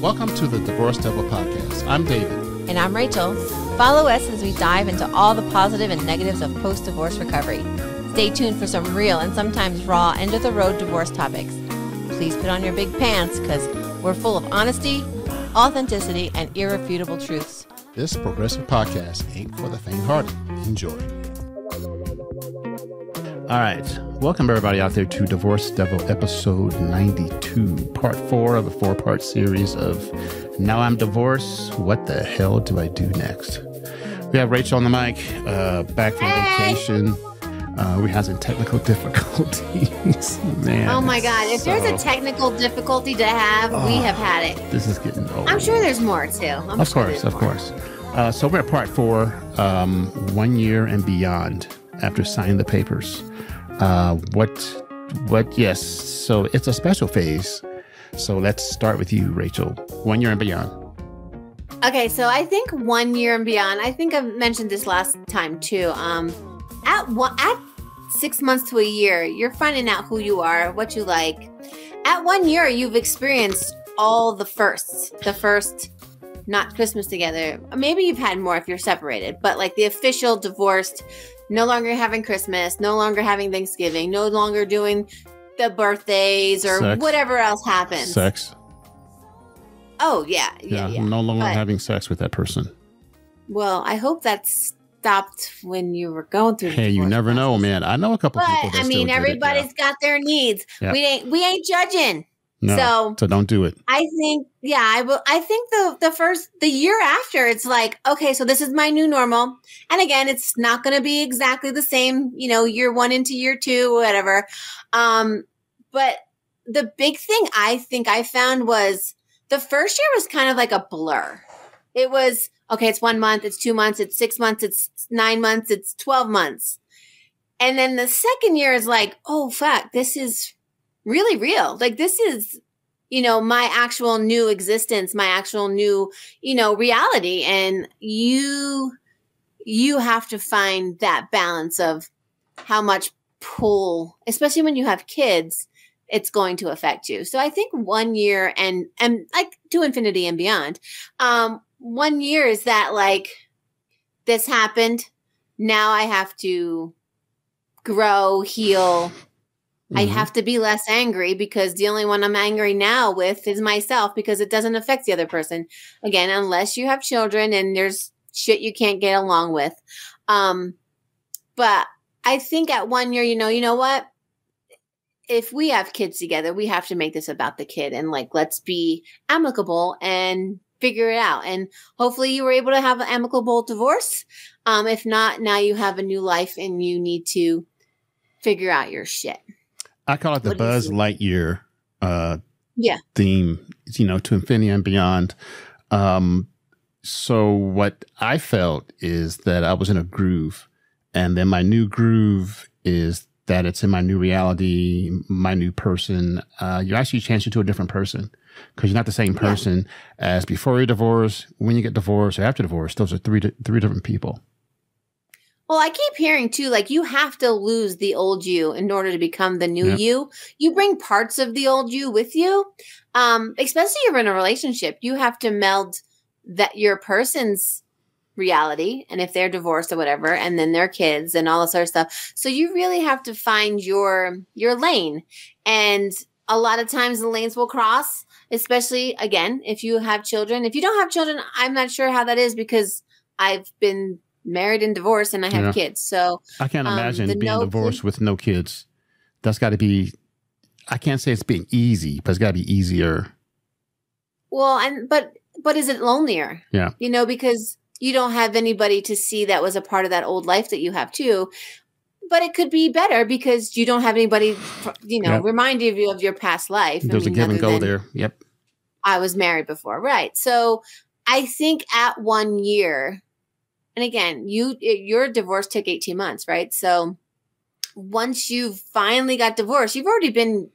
Welcome to the Divorce Devil Podcast. I'm David. And I'm Rachel. Follow us as we dive into all the positive and negatives of post-divorce recovery. Stay tuned for some real and sometimes raw end-of-the-road divorce topics. Please put on your big pants because we're full of honesty, authenticity, and irrefutable truths. This progressive podcast ain't for the faint-hearted. Enjoy. All right. Welcome, everybody out there to Divorce Devil episode 92, part 4 of a 4-part series of Now I'm Divorced. What the hell do I do next? We have Rachel on the mic, back from vacation. We had some technical difficulties. Man. Oh my God. If there's a technical difficulty to have, we have had it. This is getting old. I'm sure there's more too. Of course. So we're at part 4, 1 year and beyond after signing the papers. Yes. So it's a special phase. So let's start with you, Rachel. 1 year and beyond. Okay. So I think 1 year and beyond, I think I mentioned this last time too. At 6 months to a year, you're finding out who you are, what you like. At 1 year, you've experienced all the firsts. The first, not Christmas together. Maybe you've had more if you're separated, but like the official divorced, no longer having Christmas, no longer having Thanksgiving, no longer doing the birthdays or sex. Whatever else happens. Sex. Oh, yeah. No longer having sex with that person. Well, I hope that's stopped when you were going through the Hey, you never process. know, man. I know a couple people that still everybody's got their needs. Yeah. We ain't judging. No, so don't do it. I think, I think the year after, it's like, okay, so this is my new normal. And again, it's not going to be exactly the same, year 1 into year 2, whatever. But the big thing I think I found was the first year was kind of like a blur. It was, okay, it's 1 month, it's 2 months, it's 6 months, it's 9 months, it's 12 months. And then the second year is like, oh, fuck, this is really real. Like this is, my actual new existence, my actual new, reality. And you have to find that balance of how much pull, especially when you have kids, it's going to affect you. So I think 1 year and like to infinity and beyond, 1 year is that like this happened. Now I have to grow, heal. Mm-hmm. I have to be less angry because the only one I'm angry now with is myself because it doesn't affect the other person. Again, unless you have children and there's shit you can't get along with. But I think at 1 year, you know what? If we have kids together, we have to make this about the kid and like, let's be amicable and figure it out. And hopefully you were able to have an amicable divorce. If not, now you have a new life and you need to figure out your shit. I call it the Buzz Lightyear theme, to infinity and beyond. So what I felt is that I was in a groove, and then my new groove is that it's in my new reality, my new person. You actually change into a different person because you're not the same person as before your divorce, when you get divorced, or after divorce. Those are three different people. Well, I keep hearing too, like you have to lose the old you in order to become the new you. You bring parts of the old you with you, especially if you're in a relationship. You have to meld that your person's reality, and if they're divorced or whatever, and then their kids and all this other stuff. So you really have to find your lane, and a lot of times the lanes will cross. Especially again, if you have children. If you don't have children, I'm not sure how that is because I've been married and divorced and I have kids. So I can't imagine being divorced with no kids. That's got to be, I can't say it's being easy, but it's got to be easier. Well, but is it lonelier? Yeah. Because you don't have anybody to see that was a part of that old life that you have too. But it could be better because you don't have anybody, remind you of your past life. There's a give and go there. Yep. I was married before. Right. So I think at 1 year, and again, your divorce took 18 months, right? So once you finally got divorced, you've already been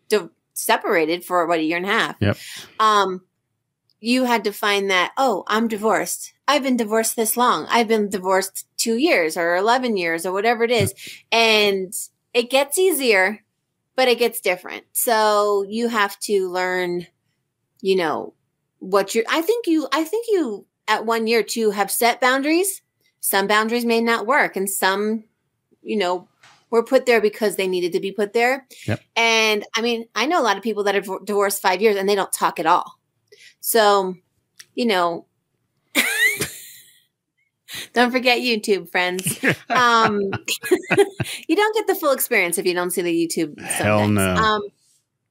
separated for a year and a half. Yep. You had to find that, oh, I'm divorced. I've been divorced this long. I've been divorced 2 years or 11 years or whatever it is. And it gets easier, but it gets different. So you have to learn, I think you at 1 year too have set boundaries. Some boundaries may not work, and some, were put there because they needed to be put there. Yep. And I mean, I know a lot of people that have divorced 5 years and they don't talk at all. So, don't forget YouTube, friends. You don't get the full experience if you don't see the YouTube. Hell no.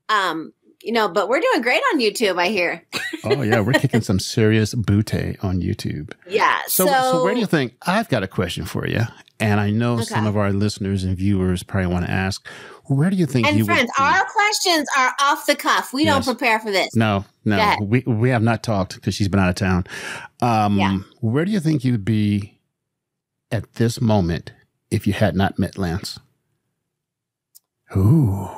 But we're doing great on YouTube, I hear. Oh yeah, we're kicking some serious booty on YouTube. Yeah. So where do you think? I've got a question for you, and I know some of our listeners and viewers probably want to ask, where do you think? And friends, our questions are off the cuff. We don't prepare for this. No, we have not talked because she's been out of town. Where do you think you'd be at this moment if you had not met Lance? Ooh.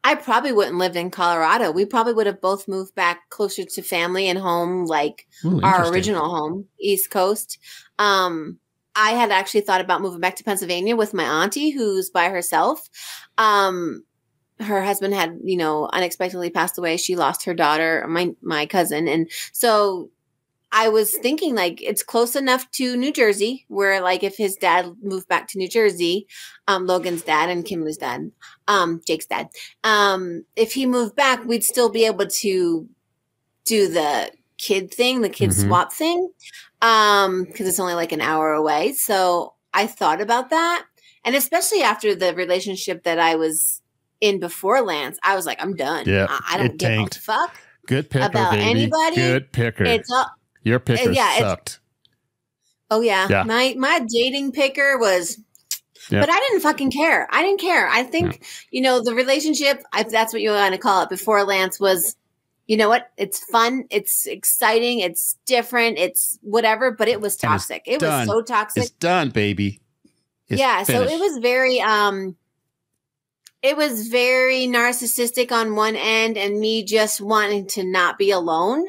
I probably wouldn't live in Colorado. We probably would have both moved back closer to family and home, like our original home, East Coast. I had actually thought about moving back to Pennsylvania with my auntie, who's by herself. Her husband had, unexpectedly passed away. She lost her daughter, my cousin. And so I was thinking, like, it's close enough to New Jersey where, like, if his dad moved back to New Jersey, Logan's dad and Kimberly's dad, Jake's dad, if he moved back, we'd still be able to do the kid thing, the kid swap thing, because it's only like an hour away. So I thought about that. And especially after the relationship that I was in before Lance, I was like, I'm done. Yeah, I don't give a fuck Good picker, about baby. anybody. Good picker. Your picker sucked. Oh yeah. My dating picker was, but I didn't fucking care. I didn't care. I think, the relationship, if that's what you want to call it, before Lance was, you know what? It's fun. It's exciting. It's different. It's whatever, but it was toxic. It was so toxic. It's done, baby. It's finished. So it was very narcissistic on one end and me just wanting to not be alone.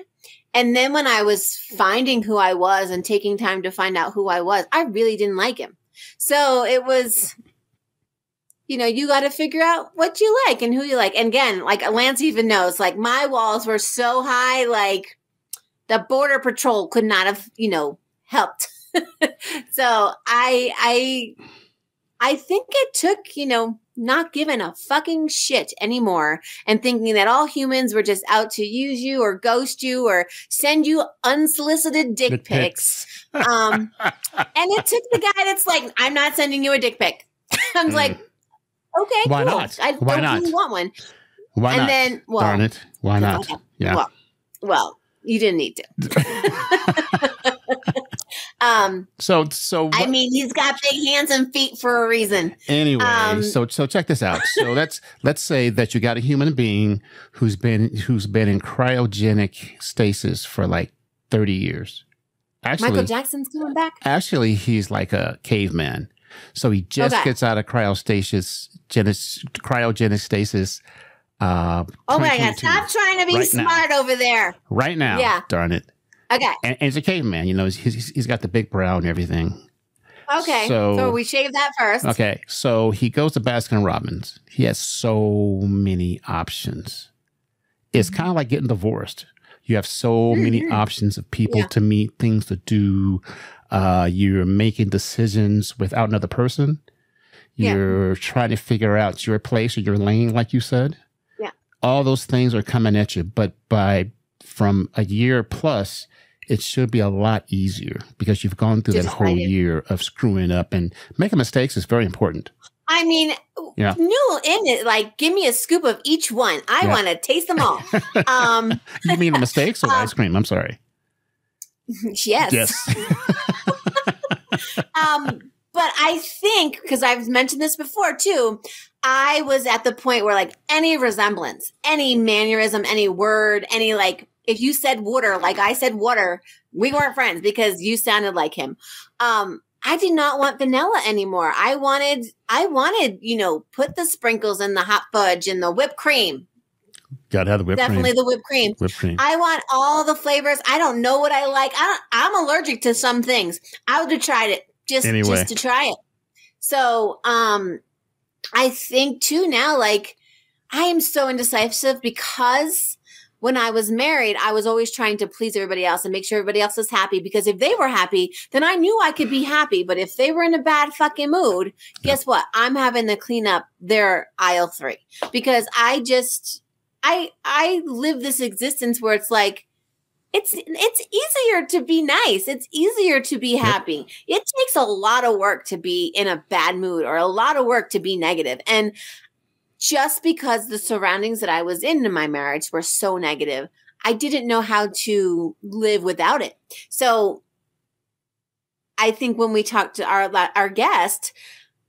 And then when I was finding who I was and taking time to find out who I was, I really didn't like him. So it was, you got to figure out what you like and who you like. And again, like Lance even knows, like my walls were so high, like the Border Patrol could not have, helped. So I think it took, not giving a fucking shit anymore and thinking that all humans were just out to use you or ghost you or send you unsolicited dick pics. And it took the guy that's like, I'm not sending you a dick pic. I was like, okay, why cool. not? I Why don't not? really want one. Why and not? Then, darn it. Why not? Okay. Yeah. Well, you didn't need to. So I mean, he's got big hands and feet for a reason. Anyway, so check this out. So let's say that you got a human being who's been in cryogenic stasis for like 30 years. Actually, Michael Jackson's coming back. Actually, he's like a caveman. So he just gets out of cryogenic stasis. Oh my God! Stop trying to be smart over there. Right now, yeah. Darn it. Okay. And he's a caveman. He's got the big brow and everything. Okay. So we shave that first. Okay. So he goes to Baskin and Robins. He has so many options. It's kind of like getting divorced. You have so many options of people to meet, things to do. You're making decisions without another person. You're trying to figure out your place or your lane, like you said. Yeah. All those things are coming at you. But from a year plus, it should be a lot easier because you've gone through that whole year of screwing up, and making mistakes is very important. I mean, noodle in it, like, give me a scoop of each one. I want to taste them all. You mean the mistakes or the ice cream? I'm sorry. Yes. But I think, because I've mentioned this before too, I was at the point where, like, any resemblance, any mannerism, any word, any, like, if you said water, like I said water, we weren't friends because you sounded like him. I did not want vanilla anymore. I wanted, put the sprinkles and the hot fudge and the whipped cream. Gotta have the whipped cream. Definitely the whipped cream. Whipped cream. I want all the flavors. I don't know what I like. I'm allergic to some things. I would have tried it just to try it. So, I think too now, like, I am so indecisive because when I was married, I was always trying to please everybody else and make sure everybody else was happy, because if they were happy, then I knew I could be happy. But if they were in a bad fucking mood, guess what? I'm having to clean up their aisle 3, because I live this existence where it's like, it's easier to be nice. It's easier to be happy. It takes a lot of work to be in a bad mood, or a lot of work to be negative. And just because the surroundings that I was in my marriage were so negative, I didn't know how to live without it. So I think when we talked to our guest,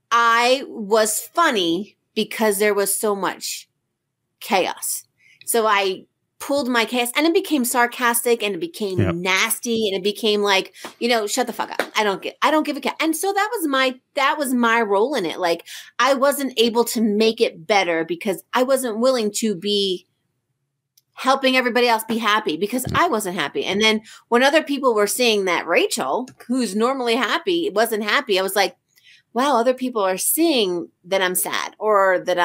I was funny because there was so much chaos. So I pulled my chaos, and it became sarcastic, and it became nasty, and it became like, shut the fuck up. I don't give a cat. And so that was my role in it. Like, I wasn't able to make it better because I wasn't willing to be helping everybody else be happy, because I wasn't happy. And then when other people were seeing that Rachel, who's normally happy, wasn't happy, I was like, wow, other people are seeing that I'm sad, or that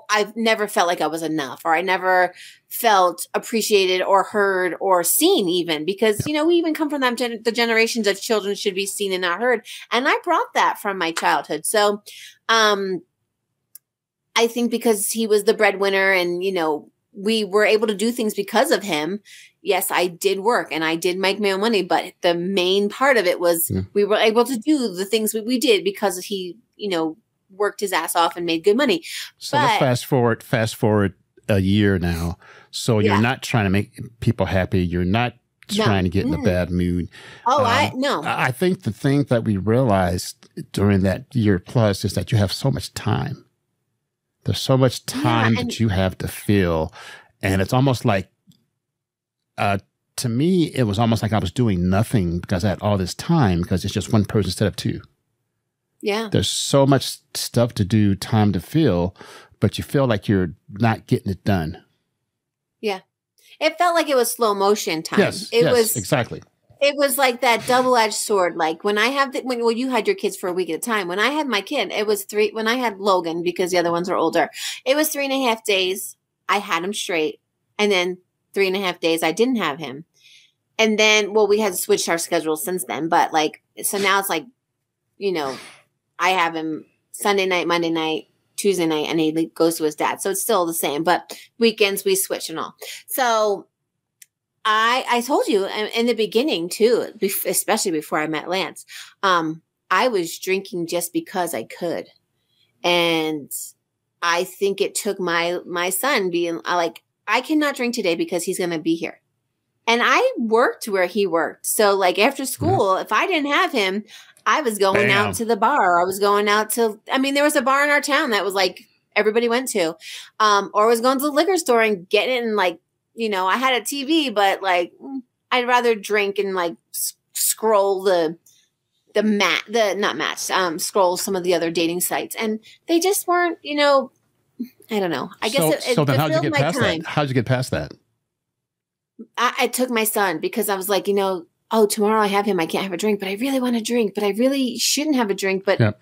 I've never felt like I was enough, or I never felt appreciated or heard or seen, even because, we even come from the generations of children should be seen and not heard. And I brought that from my childhood. So, I think because he was the breadwinner, and, we were able to do things because of him. Yes, I did work and I did make my own money, but the main part of it was we were able to do the things we did because he, worked his ass off and made good money. So let's fast forward a year now. So you're not trying to make people happy. You're not trying to get in a bad mood. No. I think the thing that we realized during that year plus is that you have so much time. There's so much time that you have to fill. And it's almost like, to me, it was almost like I was doing nothing because I had all this time, because it's just one person instead of two. Yeah. There's so much stuff to do, time to fill, but you feel like you're not getting it done. Yeah. It felt like it was slow motion time. Yes, exactly. It was like that double-edged sword. Like when I have you had your kids for a week at a time. When I had my kid, it was 3. When I had Logan, because the other ones are older, it was 3.5 days. I had him straight. And then 3.5 days I didn't have him. And then, we had switched our schedules since then. But so now it's like, I have him Sunday night, Monday night, Tuesday night, and he goes to his dad. So it's still the same, but weekends we switch and all. So I told you in the beginning too, especially before I met Lance, I was drinking just because I could. And I think it took my son being like, I cannot drink today because he's going to be here. And I worked where he worked. So after school, if I didn't have him, I was going out to the bar. I was going out to, there was a bar in our town that was everybody went to, or I was going to the liquor store and getting it. And I had a TV, but I'd rather drink and scroll scroll some of the other dating sites. And they just weren't, I don't know. I guess so then how'd you get past that? How'd you get past that? I took my son because I was like, tomorrow I have him. I can't have a drink, but I really want to drink, but I really shouldn't have a drink. But, if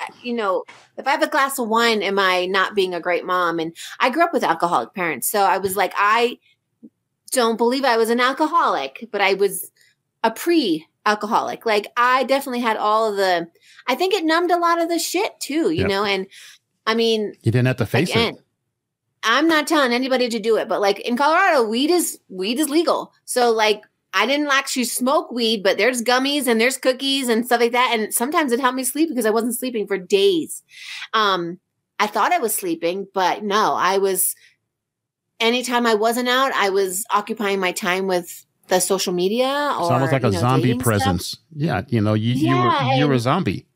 I have a glass of wine, am I not being a great mom? And I grew up with alcoholic parents. So I was like, I don't believe I was an alcoholic, but I was a pre-alcoholic. I definitely had I think it numbed a lot of the shit too, you know? And you didn't have to face it. I'm not telling anybody to do it, but in Colorado, weed is legal. So I didn't actually smoke weed, but there's gummies and there's cookies and stuff like that. And sometimes it helped me sleep because I wasn't sleeping for days. I thought I was sleeping, but no, anytime I wasn't out, I was occupying my time with the social media or it's almost like a zombie presence. Stuff. Yeah. You were a zombie.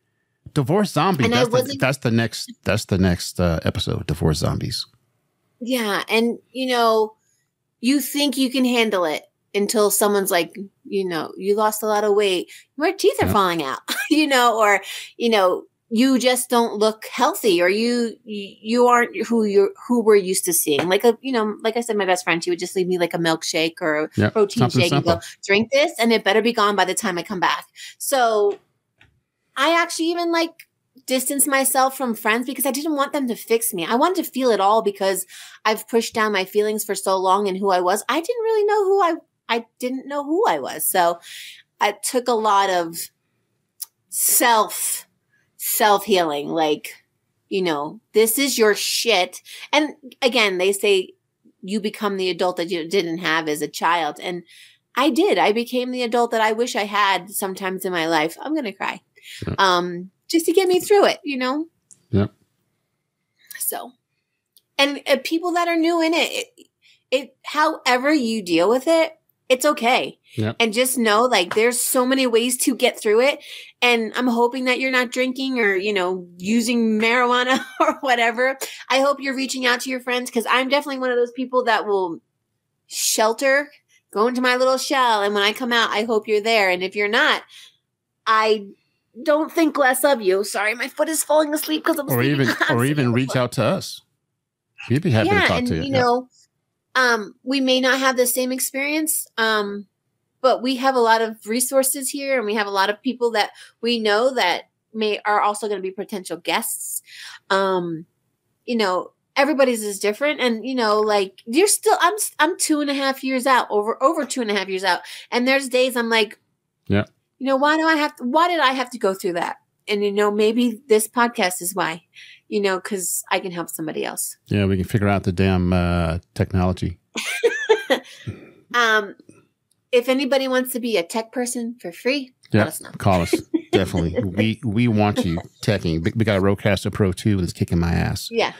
Divorce zombie. That's the next episode. Divorce zombies. Yeah. And, you think you can handle it until someone's like, you lost a lot of weight. Your teeth are falling out, or, you just don't look healthy, or you aren't who we're used to seeing. Like I said, my best friend, she would just leave me a milkshake or a protein shake and go, drink this and it better be gone by the time I come back. So I actually even distance myself from friends because I didn't want them to fix me. I wanted to feel it all because I've pushed down my feelings for so long and who I was. I didn't really know I didn't know who I was. So I took a lot of self-healing, like, this is your shit. And again, they say you become the adult that you didn't have as a child. And I did. I became the adult that I wish I had sometimes in my life. I'm going to cry. Yeah. Just to get me through it, Yeah. So, and people that are new in it, however you deal with it, it's okay. Yeah. And just know, like, there's so many ways to get through it. And I'm hoping that you're not drinking or, using marijuana or whatever. I hope you're reaching out to your friends, because I'm definitely one of those people that will go into my little shell. And when I come out, I hope you're there. And if you're not, I don't think less of you. Sorry, my foot is falling asleep because I'm sleeping. Or even reach out to us. We'd be happy to talk to you. We may not have the same experience, but we have a lot of resources here, and we have a lot of people that we know that are also going to be potential guests. Everybody's is different, and like, you're still. I'm 2.5 years out, over 2.5 years out, and there's days I'm like, yeah. Why did I have to go through that? And, maybe this podcast is why, because I can help somebody else. Yeah, we can figure out the damn technology. If anybody wants to be a tech person for free, let us know. Call us. Definitely. We want you teching. We got a Rodecaster Pro 2 and it's kicking my ass. Yeah.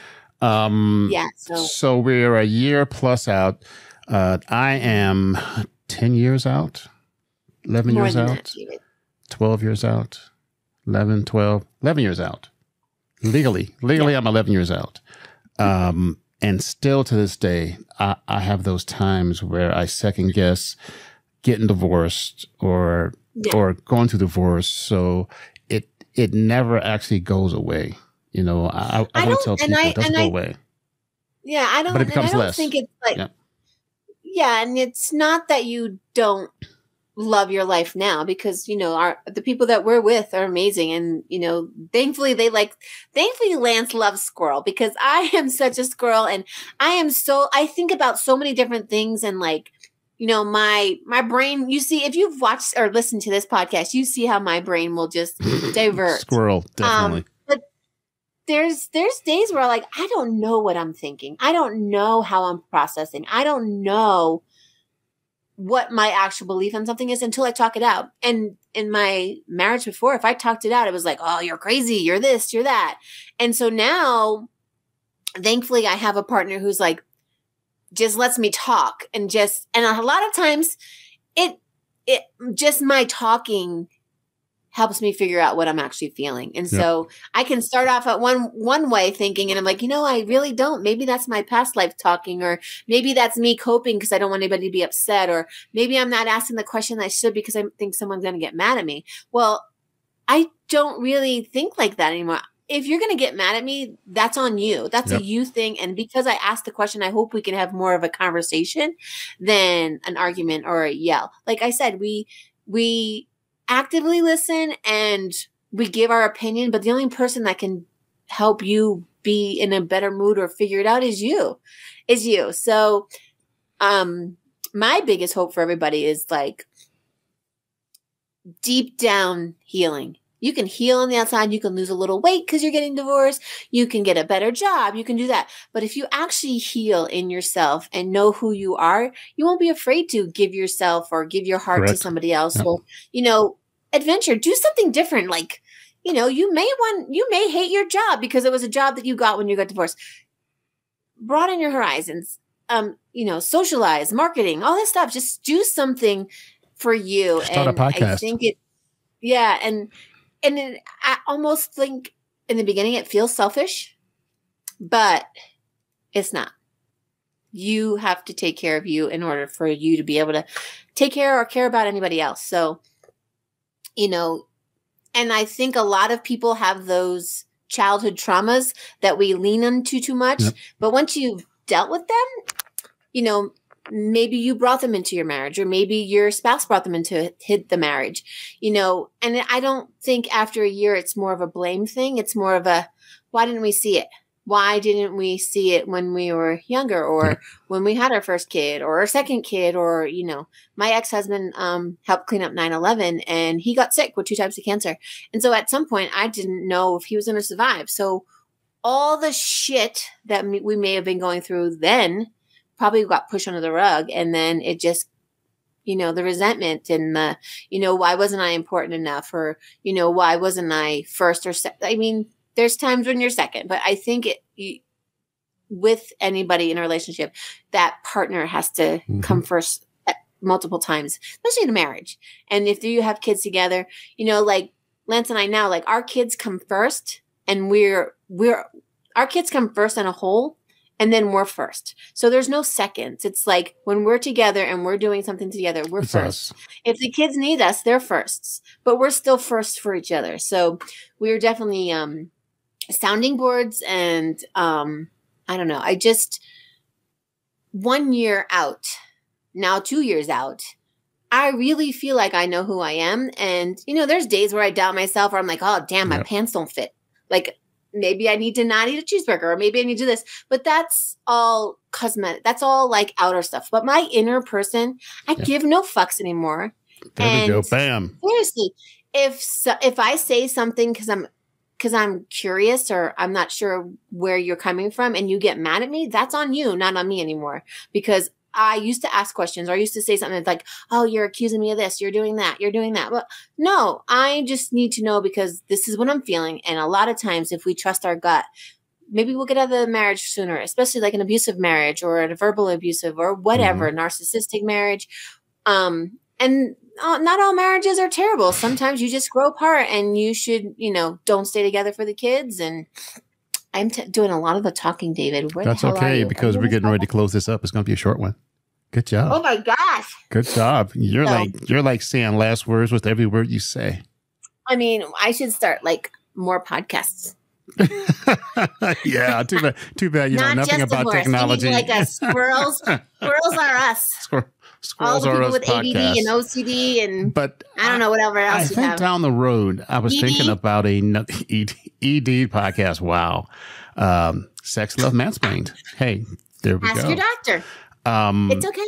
So we're a year plus out. I am 10 years out. 11 years out, 12 years out, 11 years out. Legally, yeah. I'm 11 years out. And still to this day, I have those times where I second guess getting divorced or going through divorce. So it never actually goes away. I want to tell people it doesn't go away. Yeah, I don't. But it becomes less. Think it's like, yeah, and it's not that you don't love your life now, because the people that we're with are amazing, and thankfully Lance loves squirrel, because I am such a squirrel, and I think about so many different things, and like my brain, you see, if you've watched or listened to this podcast, you see how my brain will just divert. Squirrel, definitely. But there's days where like I don't know what I'm thinking, I don't know how I'm processing, I don't know what my actual belief on something is until I talk it out. And in my marriage before, if I talked it out, it was like, oh, you're crazy, you're this, you're that. And so now, thankfully, I have a partner who's like, just lets me talk, and a lot of times it just my talking helps me figure out what I'm actually feeling. And so I can start off at one way thinking, and I'm like, I really don't. Maybe that's my past life talking, or maybe that's me coping because I don't want anybody to be upset, or maybe I'm not asking the question I should because I think someone's going to get mad at me. Well, I don't really think like that anymore. If you're going to get mad at me, that's on you. That's a you thing. And because I asked the question, I hope we can have more of a conversation than an argument or a yell. Like I said, we actively listen and we give our opinion, but the only person that can help you be in a better mood or figure it out is you. So, my biggest hope for everybody is like deep down healing. You can heal on the outside. You can lose a little weight because you're getting divorced. You can get a better job. You can do that. But if you actually heal in yourself and know who you are, you won't be afraid to give yourself or give your heart to somebody else. Yep. Or, adventure, do something different. Like, you may hate your job because it was a job that you got when you got divorced. Broaden your horizons. Socialize, marketing, all this stuff. Just do something for you. Start a podcast. I think and I almost think in the beginning it feels selfish, but it's not. You have to take care of you in order for you to be able to take care or care about anybody else. So, and I think a lot of people have those childhood traumas that we lean into too much. Yep. But once you've dealt with them, maybe you brought them into your marriage, or maybe your spouse brought them into the marriage, you know, and I don't think after a year, it's more of a blame thing. It's more of a, why didn't we see it? Why didn't we see it when we were younger, or when we had our first kid or our second kid? Or, you know, my ex-husband helped clean up 9/11, and he got sick with 2 types of cancer. And so at some point I didn't know if he was going to survive. So all the shit that we may have been going through then probably got pushed under the rug. And then it just, you know, the resentment and the, you know, why wasn't I important enough? Or, you know, why wasn't I first or second? I mean, there's times when you're second, but I think with anybody in a relationship, that partner has to come first multiple times, especially in a marriage. And if you have kids together, you know, like Lance and I now, like our kids come first, and our kids come first in a whole, and then we're first. So there's no seconds. It's like when we're together and we're doing something together, we're first. If the kids need us, they're firsts, but we're still first for each other. So we're definitely, sounding boards. And I don't know, I just 1 year out, now 2 years out, I really feel like I know who I am. And, you know, there's days where I doubt myself, or I'm like, oh damn, my pants don't fit. Like maybe I need to not eat a cheeseburger, or maybe I need to do this, but that's all cosmetic. That's all like outer stuff. But my inner person, I give no fucks anymore. There we go. Bam. Seriously, if I say something because I'm curious, or I'm not sure where you're coming from, and you get mad at me, that's on you, not on me anymore. Because I used to ask questions, or I used to say something like, oh, you're accusing me of this, you're doing that, you're doing that. Well, no, I just need to know, because this is what I'm feeling. And a lot of times, if we trust our gut, maybe we'll get out of the marriage sooner, especially like an abusive marriage, or a verbal abusive, or whatever, narcissistic marriage. And not all marriages are terrible. Sometimes you just grow apart, and you should, you know, don't stay together for the kids. And I'm doing a lot of the talking, David. That's okay, because we're getting ready to close this up. It's going to be a short one. Good job. Oh my gosh. Good job. You're like saying last words with every word you say. I mean, I should start like more podcasts. Yeah, too bad you know nothing about divorce. Technology. Like a squirrels. Squirrels are us. Squirrels all the are people us with podcast. ADD and OCD, and but I don't know whatever else I you think have. down the road, I was thinking about a ED podcast. Wow, sex, love, mansplained. Hey, there we go. Ask your doctor. It's okay.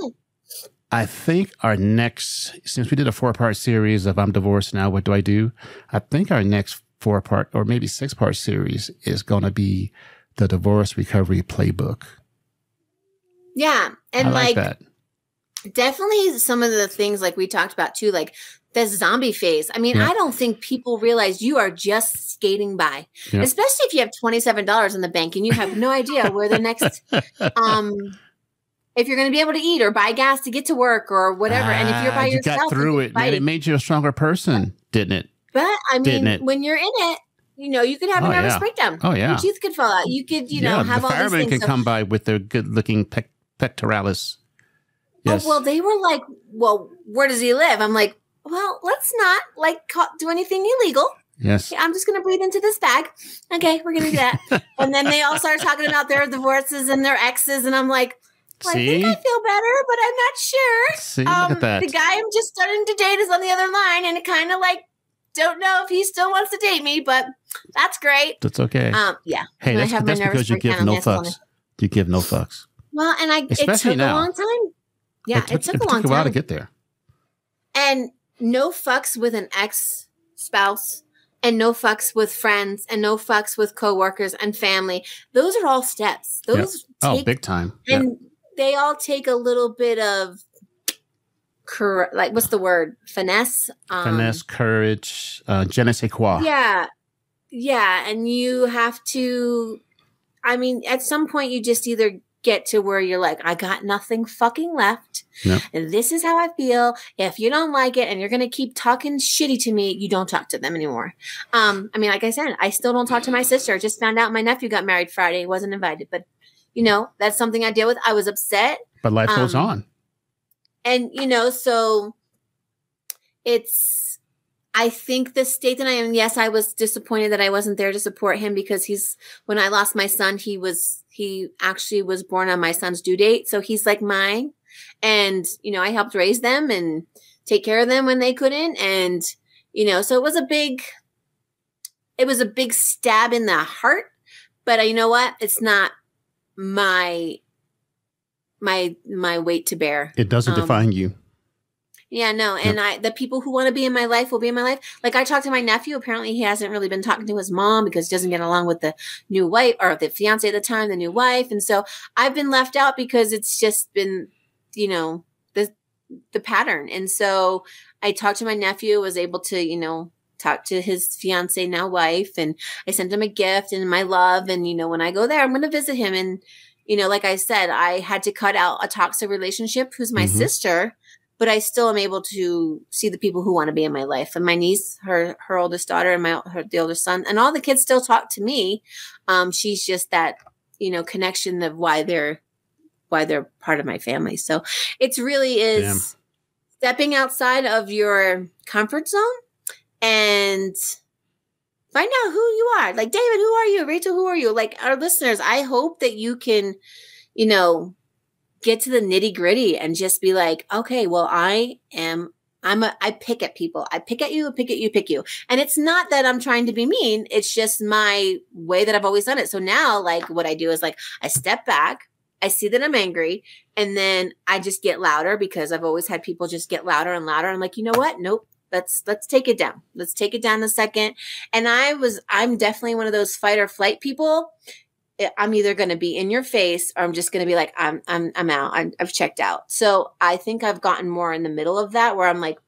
I think our next, since we did a 4-part series of I'm Divorced Now, What Do I Do? I think our next 4-part or maybe 6-part series is going to be the Divorce Recovery Playbook. Yeah. And I like that. Definitely some of the things like we talked about too, like the zombie phase. I mean, I don't think people realize you are just skating by, especially if you have $27 in the bank and you have no idea where the next, if you're going to be able to eat or buy gas to get to work or whatever. And if you're by yourself, you got through it, man. It made you a stronger person, didn't it? But I mean, when you're in it, you know, you could have a nervous breakdown. Oh yeah, your teeth could fall out. You could, you know, have all these things. The firemen can come by with their good-looking pectoralis. Yes. Oh, well, they were like, well, where does he live? I'm like, well, let's not like do anything illegal. Yes. I'm just going to breathe into this bag. Okay, we're going to do that. And then they all started talking about their divorces and their exes. And I'm like, well, I think I feel better, but I'm not sure. See, look at that. The guy I'm just starting to date is on the other line. And it kind of like, don't know if he still wants to date me, but that's great. That's okay. Yeah. Hey, that's because you give no fucks. You give no fucks. Well, and it took a long time. Yeah, it took a long time. It took a while to get there. And no fucks with an ex-spouse, and no fucks with friends, and no fucks with coworkers and family. Those are all steps. Those take, big time. And they all take a little bit of, like, what's the word? Finesse? Finesse, courage, je ne sais quoi. Yeah. Yeah, and you have to, I mean, at some point you just either get to where you're like, I got nothing fucking left. Yep. And this is how I feel. If you don't like it and you're going to keep talking shitty to me, you don't talk to them anymore. I mean, like I said, I still don't talk to my sister. I just found out my nephew got married Friday. He wasn't invited, but you know, that's something I deal with. I was upset. But life goes on. And you know, so I think the state that I am, yes, I was disappointed that I wasn't there to support him because when I lost my son, he actually was born on my son's due date. So he's like mine. And, you know, I helped raise them and take care of them when they couldn't. And, you know, so it was a big stab in the heart, but you know what? It's not my weight to bear. It doesn't define you. Yeah, no. And the people who want to be in my life will be in my life. Like I talked to my nephew. Apparently he hasn't really been talking to his mom because he doesn't get along with the new wife or the fiance at the time, the new wife. And so I've been left out because it's just been, you know, the pattern. And so I talked to my nephew, was able to, you know, talk to his fiance, now wife, and I sent him a gift and my love. And, you know, when I go there, I'm going to visit him. And, you know, like I said, I had to cut out a toxic relationship who's my sister, but I still am able to see the people who want to be in my life. And my niece, her oldest daughter, and the oldest son, and all the kids still talk to me. She's just that, you know, connection of why they're part of my family. So it's really is stepping outside of your comfort zone and find out who you are. Like, David, who are you? Rachel, who are you? Like, our listeners, I hope that you can, you know, get to the nitty gritty and just be like, okay, well, I pick at people. I pick at you, pick you. And it's not that I'm trying to be mean. It's just my way that I've always done it. So now, like, what I do is, like, I step back, I see that I'm angry, and then I just get louder because I've always had people just get louder and louder. I'm like, you know what? Nope. Let's take it down. Let's take it down a second. And I'm definitely one of those fight or flight people. I'm either going to be in your face or I'm just going to be like, I'm out. I've checked out. So I think I've gotten more in the middle of that where I'm like,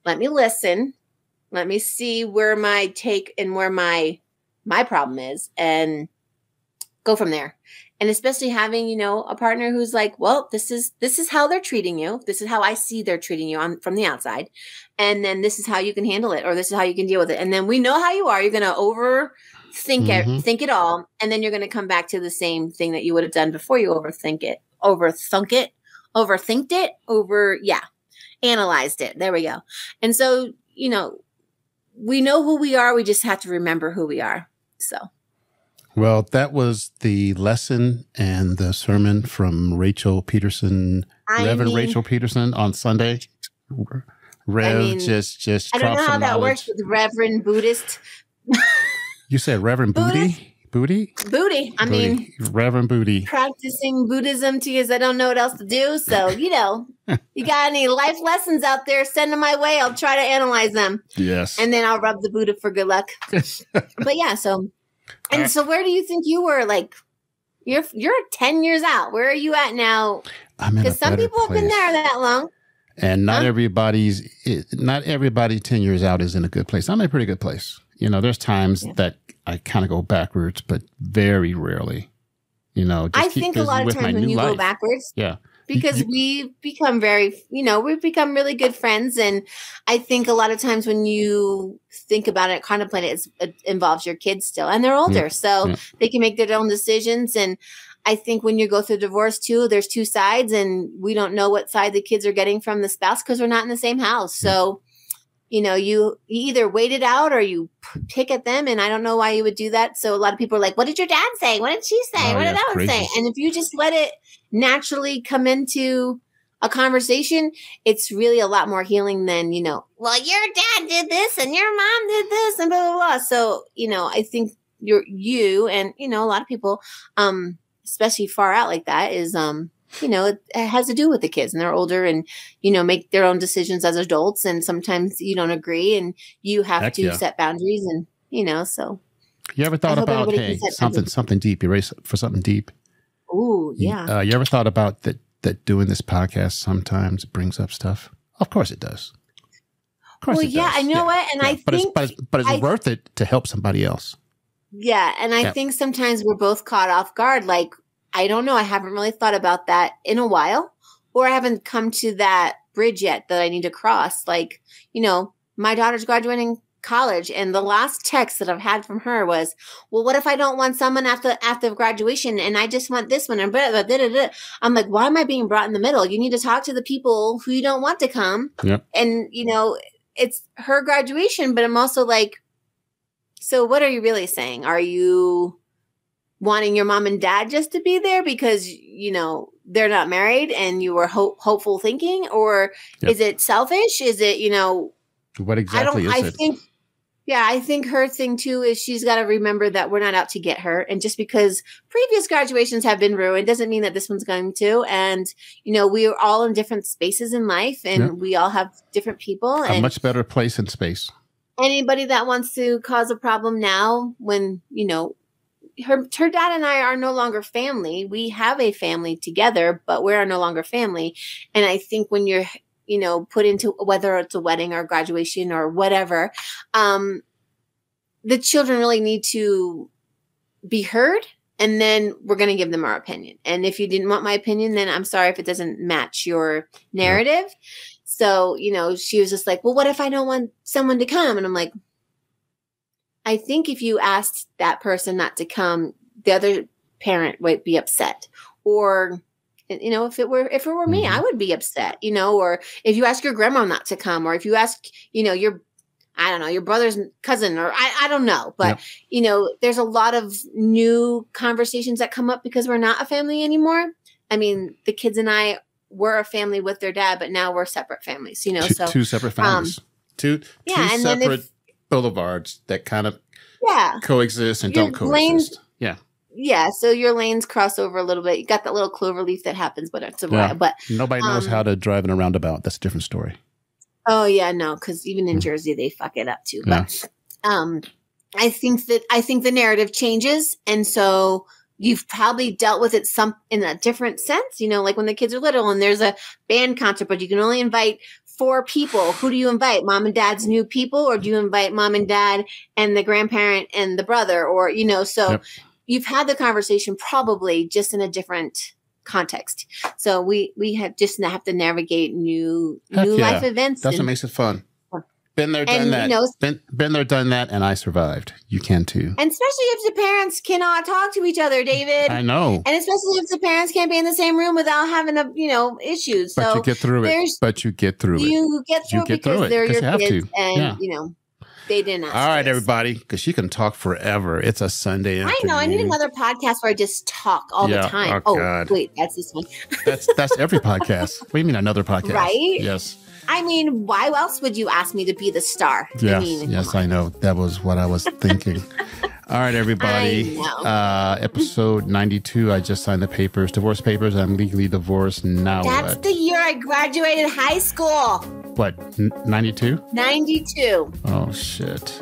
let me listen. Let me see where my take and where my problem is and go from there. And especially having, you know, a partner who's like, well, this is how they're treating you. This is how I see they're treating you from the outside. And then this is how you can handle it, or this is how you can deal with it. And then we know how you are. You're going to think it all. And then you're going to come back to the same thing that you would have done before you analyzed it. There we go. And so, you know, we know who we are. We just have to remember who we are. So. Well, that was the lesson and the sermon from Rachel Peterson, Rachel Peterson on Sunday. Rev just I don't know how that works with Reverend Buddhist. You said Reverend Booty? Booty. I mean, Reverend Booty. Practicing Buddhism because I don't know what else to do. So, you know, you got any life lessons out there, send them my way. I'll try to analyze them. Yes. And then I'll rub the Buddha for good luck. But yeah, so. And so where do you think you were? Like, you're 10 years out. Where are you at now? Because some people have been there that long. And not everybody 10 years out is in a good place. I'm in a pretty good place. You know, there's times that I kind of go backwards, but very rarely. You know, I think a lot of times when you go backwards. Yeah. Because we've become we've become really good friends. And I think a lot of times when you think about it, contemplate it, it involves your kids still. And they're older, so they can make their own decisions. And I think when you go through divorce too, there's two sides. And we don't know what side the kids are getting from the spouse because we're not in the same house. So, you know, you either wait it out or you pick at them. And I don't know why you would do that. So a lot of people are like, what did your dad say? What did she say? What did that one say? And if you just let it naturally come into a conversation, it's really a lot more healing than, you know, well, your dad did this and your mom did this and blah, blah, blah. So, you know, I think you and, you know, a lot of people, especially far out like that is, you know, it has to do with the kids and they're older and, you know, make their own decisions as adults. And sometimes you don't agree and you have to set boundaries and, you know, so. You ever thought about, hey, something deep, you ready for something deep? Ooh, yeah. You ever thought about that doing this podcast sometimes brings up stuff? Of course it does. Of course it does. I know what? And I think. But it's worth it to help somebody else. Yeah. And I think sometimes we're both caught off guard. Like, I don't know. I haven't really thought about that in a while, or I haven't come to that bridge yet that I need to cross. Like, you know, my daughter's graduating college and the last text that I've had from her was, well, what if I don't want someone after graduation and I just want this one and blah, blah, blah, blah, blah. I'm like, why am I being brought in the middle? You need to talk to the people who you don't want to come. Yep. And, you know, it's her graduation, but I'm also like, so what are you really saying? Are you wanting your mom and dad just to be there because, you know, they're not married and you were hopeful thinking? Or is it selfish? Is it, you know, What exactly is it? I think her thing too is she's got to remember that we're not out to get her. And just because previous graduations have been ruined doesn't mean that this one's going to. And, you know, we are all in different spaces in life and we all have different people. A much better place in space. Anybody that wants to cause a problem now when, you know, her dad and I are no longer family. We have a family together, but we are no longer family. And I think when you're, you know, put into whether it's a wedding or graduation or whatever, the children really need to be heard. And then we're going to give them our opinion. And if you didn't want my opinion, then I'm sorry if it doesn't match your narrative. Yep. So, you know, she was just like, well, what if I don't want someone to come? And I'm like, I think if you asked that person not to come, the other parent would be upset. Or, you know, if it were me, I would be upset, you know, or if you ask your grandma not to come, or if you ask, you know, your brother's cousin, or I don't know. But, you know, there's a lot of new conversations that come up because we're not a family anymore. I mean, the kids and I were a family with their dad, but now we're separate families, you know. Two separate families. Two separate boulevards that kind of coexist and don't coexist. Yeah, so your lanes cross over a little bit. You got that little clover leaf that happens, but it's a while. But nobody knows how to drive in a roundabout. That's a different story. Oh yeah, no, because even in Jersey they fuck it up too. But I think the narrative changes, and so you've probably dealt with it in a different sense. You know, like when the kids are little and there's a band concert, but you can only invite 4 people. Who do you invite? Mom and dad's new people, or do you invite mom and dad and the grandparent and the brother? Or, you know, so you've had the conversation probably just in a different context. So we have to navigate new life events. That's what makes it fun. Been there, done that. You know, been there, done that, and I survived. You can too. And especially if the parents cannot talk to each other, David. I know. And especially if the parents can't be in the same room without having issues. But you get through it. You get through it because they're your kids, and you know they didn't ask. All right, everybody, because you can talk forever. It's a Sunday afternoon. I know. I need another podcast where I just talk all the time. Oh, God. Wait, that's this one. that's every podcast. What do you mean another podcast? Right? Yes. I mean, why else would you ask me to be the star? Yes, I know. That was what I was thinking. All right, everybody. Episode 92. I just signed the papers, divorce papers. I'm legally divorced now. That's the year I graduated high school. What, 92? 92. Oh, shit.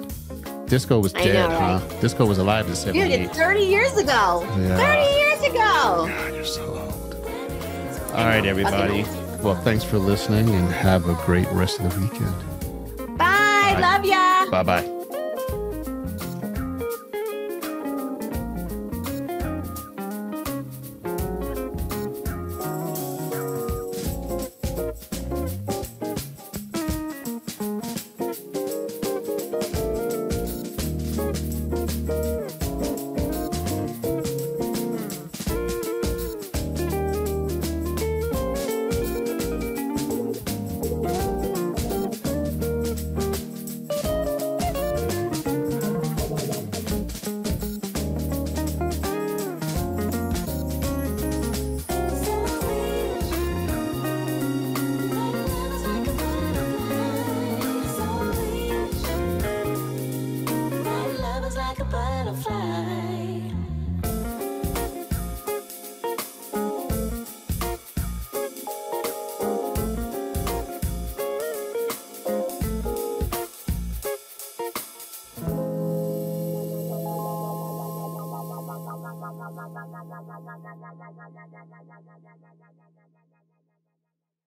Disco was dead, huh? Disco was alive in 78. Dude, it's 30 years ago. Yeah. 30 years ago. God, you're so old. All right, everybody. Well, thanks for listening, and have a great rest of the weekend. Bye. Love ya. Bye-bye. La la la la la la la la la la la la la la la la la la